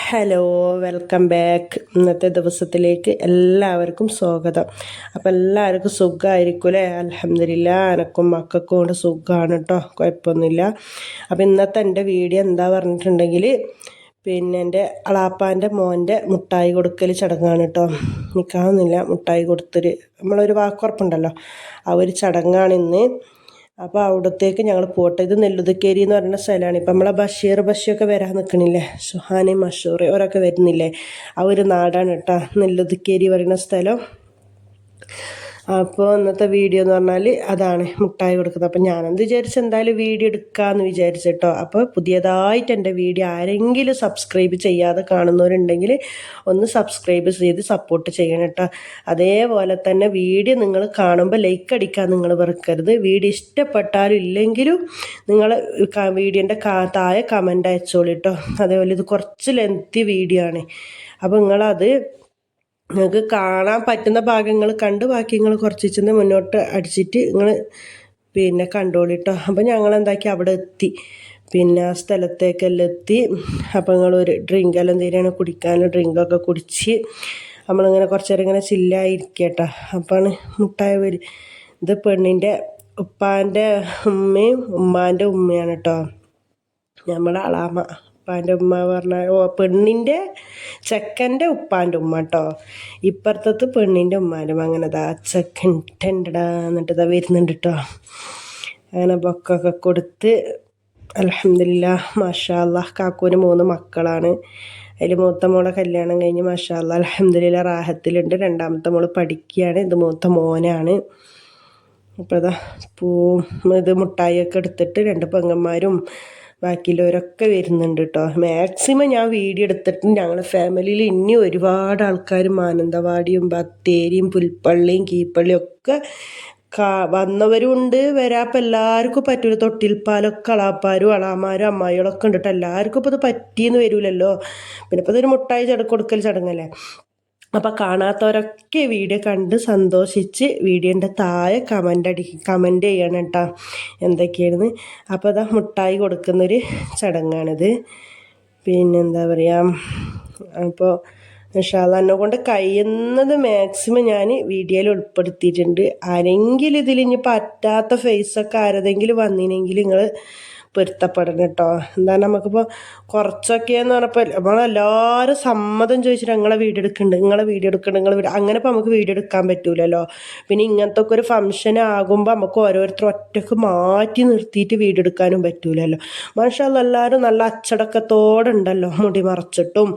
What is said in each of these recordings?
Hello, welcome back. ഇന്നത്തെ ദിവസത്തിലേക്ക് എല്ലാവർക്കും സ്വാഗതം. അപ്പോൾ എല്ലാവർക്കും സുഖമായിരിക്കും അല്ലേ? അൽഹംദുലില്ലാ, എനക്കും മക്കൾക്കും കൊണ്ട് സുഖമാണ് കേട്ടോ, കുഴപ്പമൊന്നുമില്ല. അപ്പോൾ ഇന്നത്തെ എൻ്റെ വീഡിയോ എന്താ പറഞ്ഞിട്ടുണ്ടെങ്കിൽ, പിന്നെ എൻ്റെ അളാപ്പാൻ്റെ മോൻ്റെ മുട്ടായി കൊടുക്കൽ ചടങ്ങാണ് കേട്ടോ. നിൽക്കാവുന്നില്ല, മുട്ടായി കൊടുത്തൊരു നമ്മളൊരു വാക്കുറപ്പുണ്ടല്ലോ, ആ ഒരു ചടങ്ങാണ് ഇന്ന്. അപ്പോൾ അവിടത്തേക്ക് ഞങ്ങൾ പോട്ടെ. ഇത് നെല്ലുതുക്കേരി എന്ന് പറയുന്ന സ്ഥലമാണ്. ഇപ്പം നമ്മളെ ബഷീറൊക്കെ വരാൻ നിൽക്കണില്ലേ, സുഹാനി മഷൂർ അവരൊക്കെ വരുന്നില്ലേ, ആ ഒരു നാടാണ് കേട്ടോ നെല്ലുതുക്കേരി പറയുന്ന സ്ഥലം. അപ്പോൾ ഇന്നത്തെ വീഡിയോ എന്ന് പറഞ്ഞാൽ അതാണ്, മുട്ടായി കൊടുക്കുന്നത്. അപ്പം ഞാനെന്ത് വിചാരിച്ചു, എന്തായാലും വീഡിയോ എടുക്കാമെന്ന് വിചാരിച്ചിട്ടോ. അപ്പോൾ പുതിയതായിട്ട് എൻ്റെ വീഡിയോ ആരെങ്കിലും സബ്സ്ക്രൈബ് ചെയ്യാതെ കാണുന്നവരുണ്ടെങ്കിൽ ഒന്ന് സബ്സ്ക്രൈബ് ചെയ്ത് സപ്പോർട്ട് ചെയ്യണം കേട്ടോ. അതേപോലെ തന്നെ വീഡിയോ നിങ്ങൾ കാണുമ്പോൾ ലൈക്ക് അടിക്കാൻ നിങ്ങൾ വെറുക്കരുത്. വീഡിയോ ഇഷ്ടപ്പെട്ടാലും ഇല്ലെങ്കിലും നിങ്ങൾ വീഡിയോൻ്റെ താഴെ കമൻ്റ് അയച്ചോളൂ കേട്ടോ. അതേപോലെ ഇത് കുറച്ച് ലെങ്തി വീഡിയോ ആണ്. അപ്പോൾ നിങ്ങളത് നിങ്ങൾക്ക് കാണാൻ പറ്റുന്ന ഭാഗങ്ങൾ കണ്ട് ബാക്കി നിങ്ങൾ കുറച്ച് മുന്നോട്ട് അടിച്ചിട്ട് നിങ്ങൾ പിന്നെ കണ്ടോളിട്ടോ. അപ്പം ഞങ്ങൾ എന്താക്കി അവിടെ എത്തി, പിന്നെ ആ സ്ഥലത്തേക്കെല്ലാം എത്തി. അപ്പോൾ നിങ്ങളൊരു ഡ്രിങ്കെല്ലാം എന്തെങ്കിലും കുടിക്കാനും ഡ്രിങ്കൊക്കെ കുടിച്ച് നമ്മളിങ്ങനെ കുറച്ച് നേരം ഇങ്ങനെ ചില്ലായിരിക്കട്ടോ. അപ്പോഴാണ് മുട്ടായി വരും. ഇത് പെണ്ണിൻ്റെ ഉപ്പാൻ്റെ ഉമ്മയും ഉമ്മാൻ്റെ ഉമ്മയാണ് കേട്ടോ, നമ്മളെ അളാമ. ഉപ്പാൻ്റെ ഉമ്മ പറഞ്ഞാൽ പെണ്ണിൻ്റെ ചെക്കൻ്റെ ഉപ്പാൻ്റെ ഉമ്മ കേട്ടോ. ഇപ്പുറത്തത് പെണ്ണിൻ്റെ ഉമ്മാൻ്റെ ഉമ്മ. അങ്ങനെ ചെക്കൻ ടെൻഡടാ എന്നിട്ട് ഇതാ വരുന്നുണ്ട് കേട്ടോ. അങ്ങനെ ബൊക്കൊക്കെ കൊടുത്ത് അൽഹംദുലില്ലാ, മാഷാ അല്ലാഹ്. കാക്കൂന് 3 മക്കളാണ്. അതിൽ മൂത്ത മോളെ കല്യാണം കഴിഞ്ഞ് മാഷാ അല്ലാഹ് അൽഹംദുലില്ലാ റാഹത്തിലുണ്ട്. രണ്ടാമത്തെ മോള് പഠിക്കുകയാണ്. ഇത് മൂത്ത മോനാണ്. അപ്പോൾ ഇതാ ഇത് മുട്ടായിയൊക്കെ എടുത്തിട്ട് 2 പെങ്ങന്മാരും ബാക്കിയുള്ളവരൊക്കെ വരുന്നുണ്ട് കേട്ടോ. മാക്സിമം ഞാൻ വീഡിയോ എടുത്തിട്ട് ഞങ്ങളുടെ ഫാമിലിയിൽ ഇനി ഒരുപാട് ആൾക്കാർ മാനന്തവാടിയും ബത്തേരിയും പുൽപ്പള്ളിയും കീപ്പള്ളിയും ഒക്കെ വന്നവരും ഉണ്ട്. വരാപ്പം എല്ലാവർക്കും പറ്റൂല. തൊട്ടിൽപ്പാലൊക്കെ അളാപ്പാരും അളാമാരും അമ്മായികളൊക്കെ ഉണ്ട് കേട്ടോ. എല്ലാവർക്കും ഇപ്പോൾ ഇത് പറ്റിയെന്ന് വരില്ലല്ലോ. പിന്നെ ഇപ്പോൾ ഇതൊരു മുട്ടായി കൊടുക്കൽ ചടങ്ങല്ലേ. അപ്പോൾ കാണാത്തവരൊക്കെ വീഡിയോ കണ്ട് സന്തോഷിച്ച് വീഡിയോൻ്റെ താഴെ കമൻ്റ് ചെയ്യണം കേട്ടോ എന്തൊക്കെയാണെന്ന്. അപ്പോൾ അതാ മുട്ടായി കൊടുക്കുന്നൊരു ചടങ്ങാണിത്. പിന്നെന്താ പറയുക, അപ്പോൾ ഇൻഷാ അല്ലാഹ് എന്നെ കൊണ്ട് കഴിയുന്നത് മാക്സിമം ഞാൻ വീഡിയോയിൽ ഉൾപ്പെടുത്തിയിട്ടുണ്ട്. ആരെങ്കിലും ഇതിൽ ഇനി പറ്റാത്ത ഫേസൊക്കെ ആരതെങ്കിലും വന്നിനെങ്കിൽ നിങ്ങൾ പൊരുത്തപ്പെടണം കേട്ടോ. എന്താണ് നമുക്കിപ്പോൾ കുറച്ചൊക്കെയെന്ന് പറഞ്ഞപ്പോൾ നമ്മളെല്ലാവരും സമ്മതം ചോദിച്ചിട്ട് നിങ്ങളെ വീഡിയോ എടുക്കുന്നുണ്ട് അങ്ങനെ ഇപ്പോൾ നമുക്ക് വീഡിയോ എടുക്കാൻ പറ്റൂലല്ലോ. പിന്നെ ഇങ്ങനത്തെ ഒക്കെ ഒരു ഫംഗ്ഷൻ ആകുമ്പോൾ നമുക്ക് ഓരോരുത്തർ ഒറ്റക്ക് മാറ്റി നിർത്തിയിട്ട് വീഡിയോ എടുക്കാനും പറ്റൂലല്ലോ. മാഷാ അല്ലാഹ് എല്ലാവരും നല്ല അച്ചടക്കത്തോടെ ഉണ്ടല്ലോ, മുടി മറച്ചിട്ടും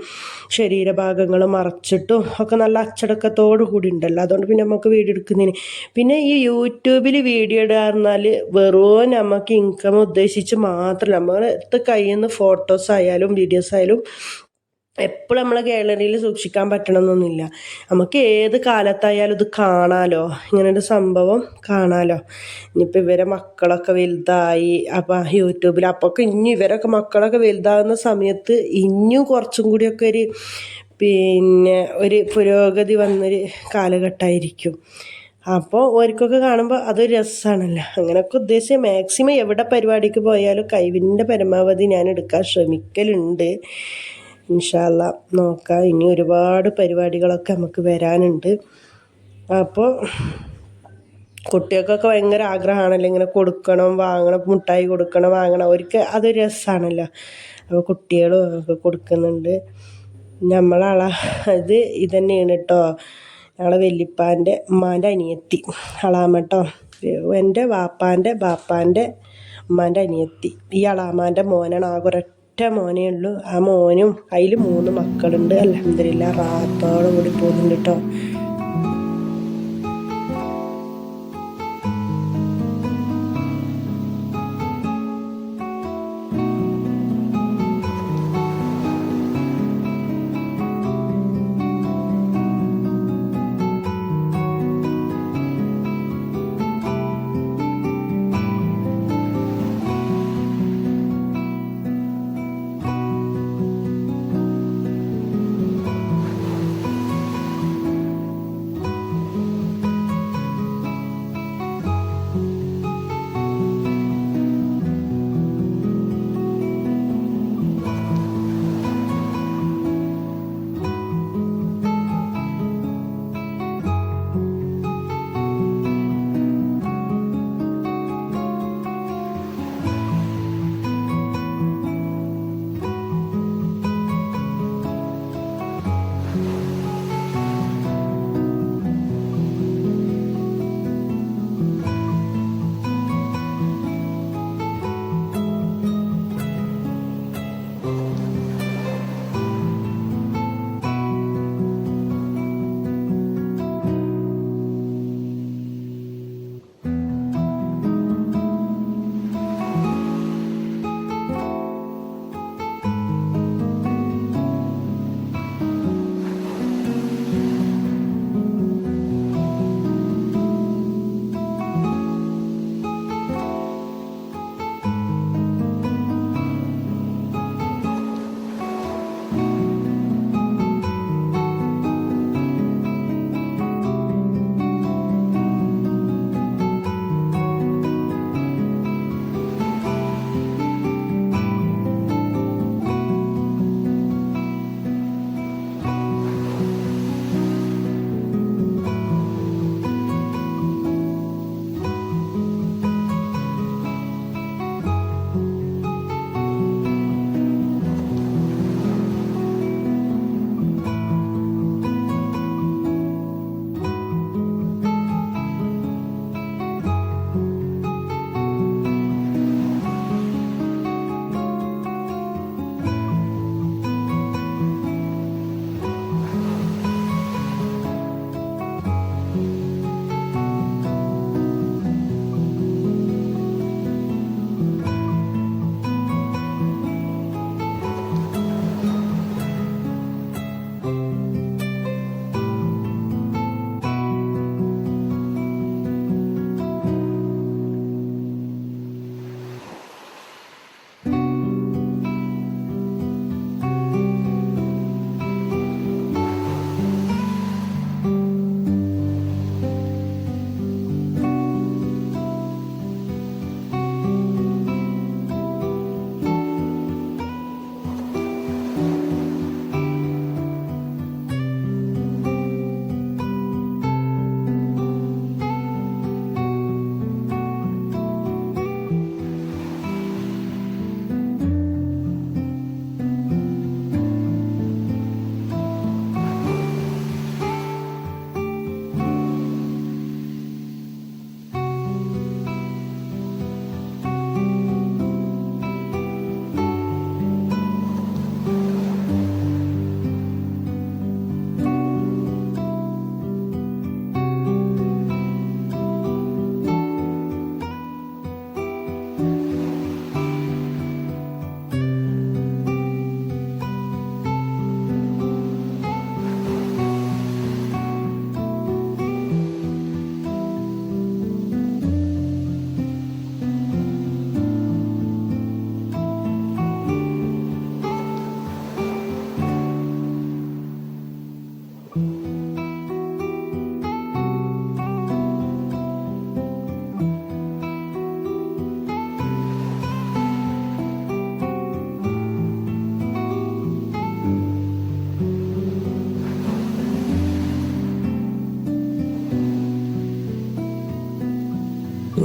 ശരീരഭാഗങ്ങൾ മറച്ചിട്ടും ഒക്കെ നല്ല അച്ചടക്കത്തോടു കൂടി ഉണ്ടല്ലോ. അതുകൊണ്ട് പിന്നെ നമുക്ക് വീഡിയോ എടുക്കുന്നതിന് പിന്നെ ഈ യൂട്യൂബിൽ വീഡിയോ ഇടുക പറഞ്ഞാൽ വെറും നമുക്ക് ഇൻകം ഉദ്ദേശിച്ച് മാത്രമല്ല. നമ്മളടുത്ത് കയ്യിൽ നിന്ന് ഫോട്ടോസ് ആയാലും വീഡിയോസ് ആയാലും എപ്പോഴും നമ്മളെ ഗാലറിയിൽ സൂക്ഷിക്കാൻ പറ്റണമെന്നൊന്നുമില്ല. നമുക്ക് ഏത് കാലത്തായാലും ഇത് കാണാമല്ലോ, ഇങ്ങനൊരു സംഭവം കാണാമല്ലോ. ഇനിയിപ്പോൾ ഇവരെ മക്കളൊക്കെ വലുതായി അപ്പം യൂട്യൂബിൽ അപ്പൊക്കെ ഇനി ഇവരൊക്കെ മക്കളൊക്കെ വലുതാകുന്ന സമയത്ത് ഇനിയും കുറച്ചും കൂടിയൊക്കെ പിന്നെ ഒരു പുരോഗതി വന്നൊരു കാലഘട്ടമായിരിക്കും. അപ്പോൾ ഓർക്കൊക്കെ കാണുമ്പോൾ അതൊരു രസമാണല്ലോ. അങ്ങനെയൊക്കെ ഉദ്ദേശിച്ച് മാക്സിമം എവിടെ പരിപാടിക്ക് പോയാലും കഴിവിൻ്റെ പരമാവധി ഞാൻ എടുക്കാൻ ശ്രമിക്കലുണ്ട്. ഇൻഷാ അല്ലാഹ് നോക്കാം. ഇനി ഒരുപാട് പരിപാടികളൊക്കെ നമുക്ക് വരാനുണ്ട്. അപ്പോൾ കുട്ടികൾക്കൊക്കെ ഭയങ്കര ആഗ്രഹമാണല്ലോ ഇങ്ങനെ കൊടുക്കണം, വാങ്ങണം, മുട്ടായി കൊടുക്കണം, വാങ്ങണം. അവർക്ക് അതൊരു രസമാണല്ലോ. അപ്പോൾ കുട്ടികളും ഒക്കെ കൊടുക്കുന്നുണ്ട്. ഇത് തന്നെയാണ് കേട്ടോ ഞങ്ങളെ വല്യപ്പാൻ്റെ ഉമ്മാൻ്റെ അനിയത്തി അളാമ കേട്ടോ. എൻ്റെ ബാപ്പാൻ്റെ ഉമ്മാൻ്റെ അനിയത്തി. ഈ അളാമാൻ്റെ മോനാണ്. ആകെ ഒരൊറ്റ മോനേ ഉള്ളൂ. ആ മോനും അതിൽ 3 മക്കളുണ്ട്. അൽഹംദുലില്ലാ റാഹത്തോടെ കൂടി പോകുന്നുണ്ട് കേട്ടോ.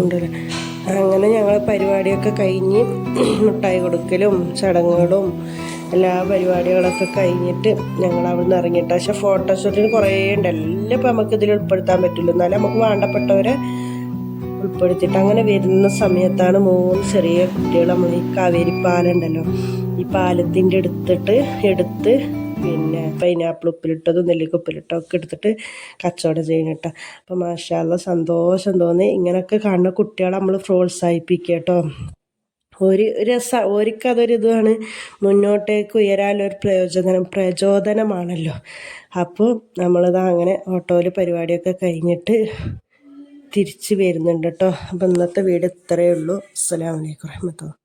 ഉണ്ടല്ലോ. അങ്ങനെ ഞങ്ങൾ പരിപാടിയൊക്കെ കഴിഞ്ഞ് മിഠായി കൊടുക്കലും ചടങ്ങുകളും എല്ലാ പരിപാടികളൊക്കെ കഴിഞ്ഞിട്ട് ഞങ്ങൾ അവിടെ നിന്ന് ഇറങ്ങിയിട്ട്, പക്ഷെ ഫോട്ടോഷൂട്ടിന് കുറേ ഉണ്ട്. എല്ലാം ഇപ്പം നമുക്ക് ഇതിൽ ഉൾപ്പെടുത്താൻ പറ്റില്ല. എന്നാലും നമുക്ക് വേണ്ടപ്പെട്ടവരെ ഉൾപ്പെടുത്തിയിട്ട് അങ്ങനെ വരുന്ന സമയത്താണ് 3 ചെറിയ കുട്ടികൾ നമ്മൾ ഈ കാവേരി പാലുണ്ടല്ലോ, ഈ പാലത്തിൻ്റെ എടുത്ത് പിന്നെ പൈനാപ്പിൾ ഉപ്പിലിട്ടതും നെല്ലിക്ക ഉപ്പിലിട്ടതും ഒക്കെ എടുത്തിട്ട് കച്ചവടം ചെയ്യണട്ടോ. അപ്പോൾ മാഷാ അല്ലാഹ് സന്തോഷം തോന്നി. ഇങ്ങനെയൊക്കെ കാണുന്ന കുട്ടികളെ നമ്മൾ പ്രോത്സാഹിപ്പിക്കുക കേട്ടോ. ഒരു രസം, അതൊരു ഇതാണ്, മുന്നോട്ടേക്ക് ഉയരാനൊരു പ്രചോദനമാണല്ലോ. അപ്പോൾ നമ്മളിതാ അങ്ങനെ ഓട്ടോയിൽ പരിപാടിയൊക്കെ കഴിഞ്ഞിട്ട് തിരിച്ച് വരുന്നുണ്ട് കേട്ടോ. അപ്പോൾ ഇന്നത്തെ വീഡിയോ ഇത്രയേ ഉള്ളൂ. അസ്സലാമു അലൈക്കും വറഹ്മത്തുള്ളാഹി.